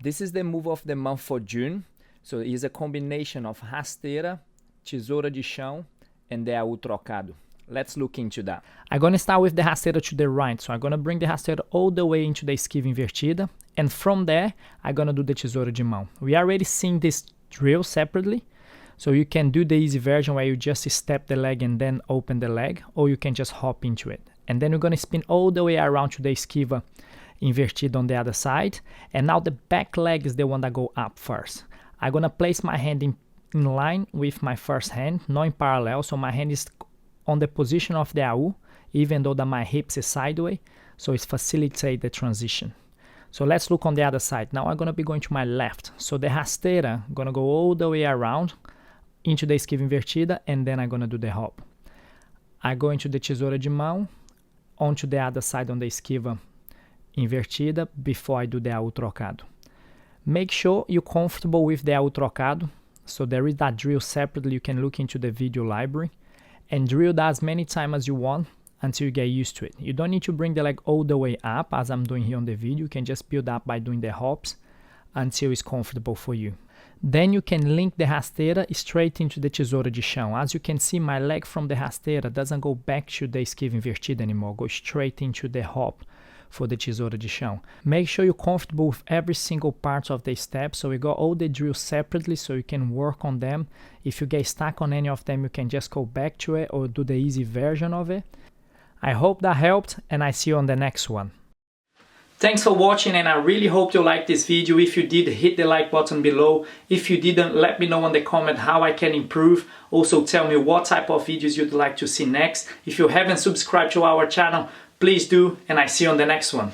This is the move of the month for June. So it's a combination of rasteira, tesoura de chão, and the AU trocado. Let's look into that. I'm going to start with the rasteira to the right. So I'm going to bring the rasteira all the way into the esquiva invertida. And from there, I'm going to do the tesoura de mão. We already seen this drill separately. So you can do the easy version where you just step the leg and then open the leg. Or you can just hop into it. And then we're going to spin all the way around to the esquiva invertida on the other side. And now the back leg is the one that go up first. I'm going to place my hand in line with my first hand, not in parallel. So my hand is on the position of the AU, even though that my hips is sideways, so it facilitates the transition. So let's look on the other side. Now I'm going to be going to my left. So the rasteira, I'm going to go all the way around into the esquiva invertida, and then I'm going to do the hop. I go into the tesoura de mão, onto the other side on the esquiva invertida before I do the AU trocado. Make sure you're comfortable with the AU trocado. So there is that drill separately. You can look into the video library and drill that as many times as you want until you get used to it. You don't need to bring the leg all the way up as I'm doing here on the video. You can just build up by doing the hops until it's comfortable for you. Then you can link the rasteira straight into the tesoura de chão. As you can see, my leg from the rasteira doesn't go back to the esquiva invertida anymore. Go straight into the hop for the tesoura de chão. Make sure you're comfortable with every single part of the step. So we got all the drills separately so you can work on them. If you get stuck on any of them, you can just go back to it or do the easy version of it. I hope that helped, and I see you on the next one. Thanks for watching, and I really hope you liked this video. If you did, hit the like button below. If you didn't, let me know in the comment how I can improve. Also tell me what type of videos you'd like to see next. If you haven't subscribed to our channel, please do, and I see you on the next one.